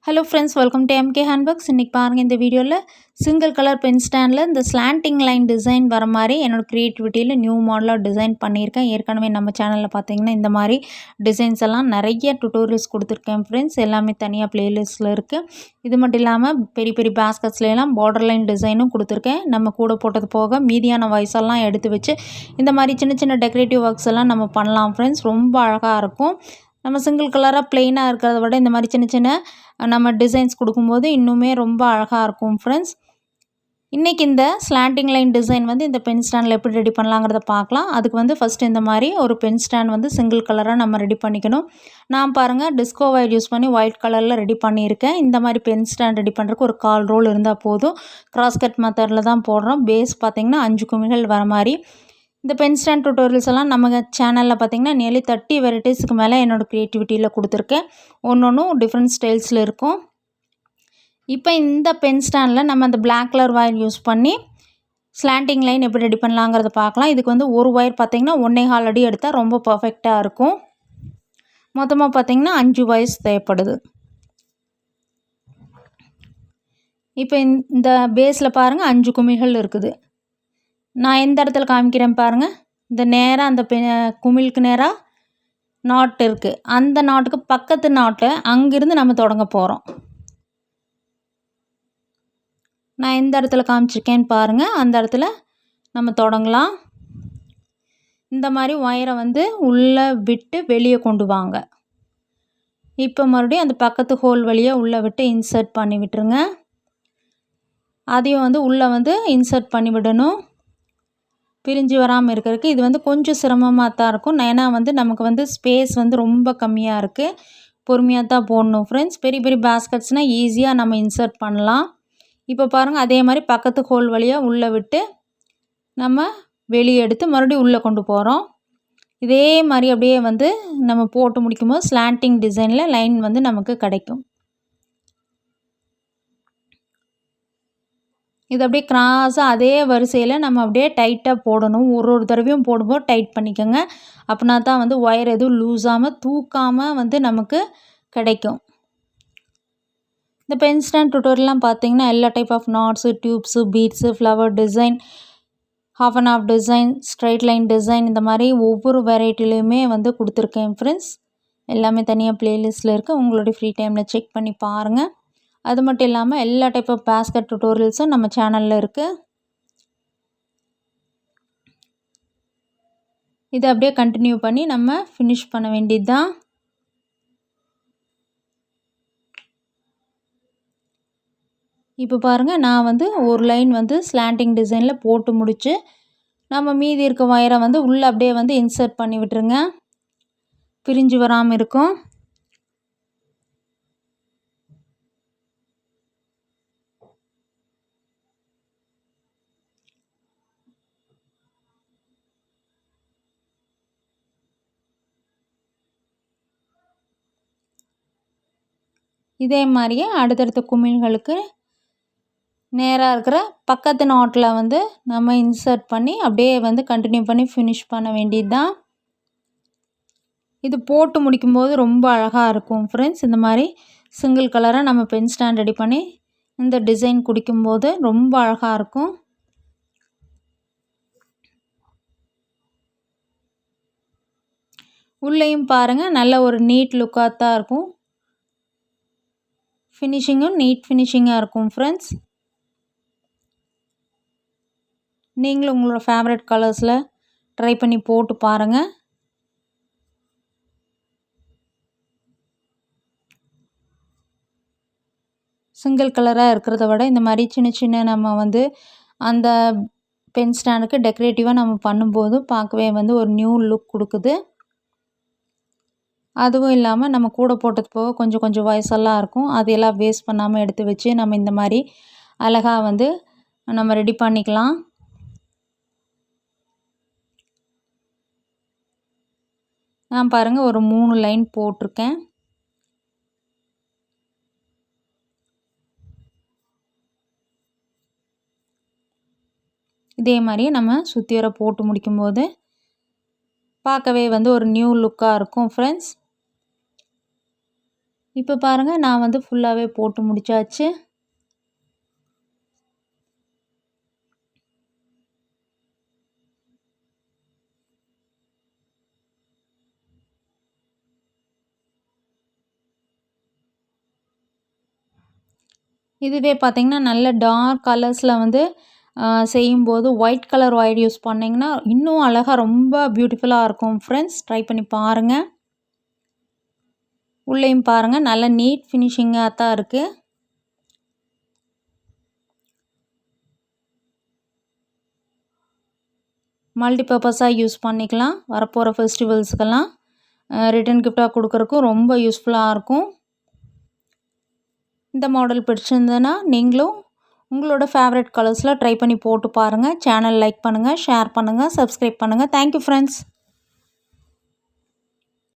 Hello friends, welcome to MK handworks. இன்றைக்கி பாருங்கள், இந்த வீடியோவில் சிங்கிள் கலர் பென் ஸ்டாண்டில் இந்த ஸ்லாண்டிங் லைன் டிசைன் வர மாதிரி என்னோடய க்ரியேட்டிவிட்டியில் நியூ மாடலாக டிசைன் பண்ணியிருக்கேன். ஏற்கனவே நம்ம சேனலில் பார்த்தீங்கன்னா இந்த மாதிரி டிசைன்ஸ் எல்லாம் நிறைய டுட்டோரியல்ஸ் கொடுத்துருக்கேன் ஃப்ரெண்ட்ஸ். எல்லாமே தனியாக ப்ளேலிஸ்ட்டில் இருக்குது. இது மட்டும் இல்லாமல் பெரிய பெரிய பேஸ்கட்ஸ்லாம் பார்டர் லைன் டிசைனும் கொடுத்துருக்கேன். நம்ம கூட போட்டது போக மீதியான வயசெல்லாம் எடுத்து வச்சு இந்த மாதிரி சின்ன சின்ன டெக்கரேட்டிவ் ஒர்க்ஸ் எல்லாம் நம்ம பண்ணலாம் ஃப்ரெண்ட்ஸ். ரொம்ப அழகாக இருக்கும். நம்ம சிங்கிள் கலராக ப்ளெயினாக இருக்கிறத விட இந்த மாதிரி சின்ன சின்ன நம்ம டிசைன்ஸ் கொடுக்கும்போது இன்னுமே ரொம்ப அழகாக இருக்கும் ஃப்ரெண்ட்ஸ். இன்றைக்கி இந்த ஸ்லாண்டிங் லைன் டிசைன் இந்த பென் ஸ்டாண்டில் எப்படி ரெடி பண்ணலாங்கிறத பார்க்கலாம். அதுக்கு ஃபஸ்ட்டு இந்த மாதிரி ஒரு பென் ஸ்டாண்ட் சிங்கிள் கலராக நம்ம ரெடி பண்ணிக்கணும். நான் பாருங்கள் டிஸ்கோ ஒயர் யூஸ் பண்ணி ஒயிட் கலரில் ரெடி பண்ணியிருக்கேன். இந்த மாதிரி பென் ஸ்டாண்ட் ரெடி பண்ணுறதுக்கு ஒரு 1/4 ரோல் இருந்தால் போதும். கிராஸ்கட் மெத்தடில் தான் போடுறோம். பேஸ் பார்த்திங்கன்னா 5 குமிழ்கள் வர மாதிரி. இந்த பென் ஸ்டாண்ட் டுட்டோரியல்ஸ் எல்லாம் நம்ம சேனலில் பார்த்திங்கன்னா நியர்லி 30 வெரைட்டிஸ்க்கு மேலே என்னோடய க்ரியேட்டிவிட்டியில் கொடுத்துருக்கேன். ஒன்று டிஃப்ரெண்ட் ஸ்டைல்ஸில் இருக்கும். இப்போ இந்த பென் ஸ்டாண்டில் நம்ம அந்த பிளாக் கலர் ஒயர் யூஸ் பண்ணி ஸ்லாண்டிங் லைன் எப்படி ரெடி பண்ணலாங்கிறத பார்க்கலாம். இதுக்கு ஒரு ஒயர் பார்த்திங்கன்னா 1.25 அடி எடுத்தால் ரொம்ப பர்ஃபெக்டாக இருக்கும். மொத்தமாக பார்த்திங்கன்னா 5 ஒயர்ஸ் தேவைப்படுது. இப்போ இந்த பேஸில் பாருங்கள் 5 குமிழ்கள் இருக்குது. நான் எந்த இடத்துல காமிக்கிறேன் பாருங்கள். இந்த நேராக அந்த குமிழுக்கு நேராக நாட் இருக்குது. அந்த நாட்டுக்கு பக்கத்து நாட்டை அங்கேருந்து நம்ம தொடங்க போகிறோம். நான் எந்த இடத்துல காமிச்சிருக்கேன்னு பாருங்கள். அந்த இடத்துல நம்ம தொடங்கலாம். இந்த மாதிரி ஒயரை உள்ளே விட்டு வெளியே கொண்டு வாங்க. இப்போ மறுபடியும் அந்த பக்கத்து ஹோல் வழியாக உள்ளே விட்டு இன்சர்ட் பண்ணி விட்டுருங்க. அதையும் உள்ளே இன்சர்ட் பண்ணி விடணும். பிரிஞ்சு வராமல் இருக்கிறதுக்கு இது கொஞ்சம் சிரமமாக தான் இருக்கும். ஏன்னா நமக்கு ஸ்பேஸ் ரொம்ப கம்மியாக இருக்குது. பொறுமையாக தான் போடணும் ஃப்ரெண்ட்ஸ். பெரிய பெரிய பேஸ்கட்ஸ்னால் ஈஸியாக நம்ம இன்சர்ட் பண்ணலாம். இப்போ பாருங்கள், அதே மாதிரி பக்கத்து ஹோல் வழியாக உள்ளே விட்டு நம்ம வெளியே எடுத்து மறுபடியும் உள்ளே கொண்டு போகிறோம். இதே மாதிரி அப்படியே நம்ம போட்டு முடிக்கும்போது ஸ்லாண்டிங் டிசைனில் லைன் நமக்கு கிடைக்கும். இது அப்படியே கிராஸாக அதே வரிசையில் நம்ம அப்படியே டைட்டாக போடணும். ஒரு தடவையும் போடும்போது டைட் பண்ணிக்கோங்க. அப்படின்னா தான் ஒயர் எதுவும் லூஸாமல் தூக்காமல் நமக்கு கிடைக்கும். இந்த பென் ஸ்டாண்ட் டுட்டோரியல்லாம் பார்த்தீங்கன்னா எல்லா type of knots, tubes, beads, flower design, half and half design, straight line design, இந்த மாதிரி ஒவ்வொரு வெரைட்டிலையுமே கொடுத்துருக்கேன் ஃப்ரெண்ட்ஸ். எல்லாமே தனியாக ப்ளேலிஸ்ட்டில் இருக்குது. உங்களுடைய ஃப்ரீ டைமில் செக் பண்ணி பாருங்கள். அது மட்டும் இல்லாமல் எல்லா டைப் ஆஃப் பேஸ்கட் டுட்டோரியல்ஸும் நம்ம சேனலில் இருக்குது. இதை அப்படியே கண்டினியூ பண்ணி நம்ம ஃபினிஷ் பண்ண வேண்டியது தான். இப்போ பாருங்கள், நான் ஒரு லைன் ஸ்லாண்டிங் டிசைனில் போட்டு முடித்து நம்ம மீதி இருக்க ஒயரை உள்ளே அப்படியே இன்சர்ட் பண்ணி விட்டுருங்க. பிரிஞ்சு வராமல் இருக்கும். இதே மாதிரியே அடுத்தடுத்த குமிழ்களுக்கு நேராக இருக்கிற பக்கத்து நாட்டில் நம்ம இன்சர்ட் பண்ணி அப்படியே கண்டினியூ பண்ணி ஃபினிஷ் பண்ண வேண்டியது தான். இது போட்டு முடிக்கும்போது ரொம்ப அழகாக இருக்கும் ஃப்ரெண்ட்ஸ். இந்த மாதிரி சிங்கிள் கலராக நம்ம பென் ஸ்டாண்ட் ரெடி பண்ணி இந்த டிசைன் குடிக்கும்போது ரொம்ப அழகாக இருக்கும். உள்ளேயும் பாருங்கள், நல்ல ஒரு நீட் லுக்காக தான் இருக்கும். ஃபினிஷிங்கும் நீட் ஃபினிஷிங்காக இருக்கும் ஃப்ரெண்ட்ஸ். நீங்களும் உங்களோட ஃபேவரட் கலர்ஸில் ட்ரை பண்ணி போட்டு பாருங்கள். சிங்கிள் கலராக இருக்கிறத விட இந்த மாதிரி சின்ன சின்ன நம்ம அந்த பென் ஸ்டாண்டுக்கு டெக்கரேட்டிவாக நம்ம பண்ணும்போது பார்க்கவே ஒரு நியூ லுக் கொடுக்குது. அதுவும் இல்லாமல் நம்ம கூட போட்டது போக கொஞ்சம் கொஞ்சம் வயசெல்லாம் இருக்கும். அதையெல்லாம் வேஸ்ட் பண்ணாமல் எடுத்து வச்சு நம்ம இந்த மாதிரி அழகாக நம்ம ரெடி பண்ணிக்கலாம். நான் பாருங்கள் ஒரு 3 லைன் போட்டிருக்கேன். இதே மாதிரி நம்ம சுற்றி வர போட்டு முடிக்கும்போது பார்க்கவே ஒரு நியூ லுக்காக இருக்கும் ஃப்ரெண்ட்ஸ். இப்போ பாருங்கள் நான் வந்து ஃபுல்லாகவே போட்டு முடிச்சாச்சு. இதுவே பார்த்திங்கன்னா நல்ல டார்க் கலர்ஸில் வந்து செய்யும்போது ஒயிட் கலர் ஒயர் யூஸ் பண்ணிங்கன்னா இன்னும் அழகாக ரொம்ப பியூட்டிஃபுல்லாக இருக்கும் ஃப்ரெண்ட்ஸ். ட்ரை பண்ணி பாருங்கள். உள்ளேயும் பாருங்கள் நல்ல நீட் ஃபினிஷிங்காக தான் இருக்குது. மல்டிபர்பஸாக யூஸ் பண்ணிக்கலாம். வரப்போகிற ஃபெஸ்டிவல்ஸ்க்கெல்லாம் ரிட்டன் கிஃப்டாக கொடுக்குறக்கும் ரொம்ப யூஸ்ஃபுல்லாக இருக்கும். இந்த மாடல் பிடிச்சிருந்ததுன்னா நீங்களும் உங்களோட ஃபேவரட் கலர்ஸில் ட்ரை பண்ணி போட்டு பாருங்கள். சேனல் லைக் பண்ணுங்கள், ஷேர் பண்ணுங்கள், சப்ஸ்கிரைப் பண்ணுங்கள். Thank you friends.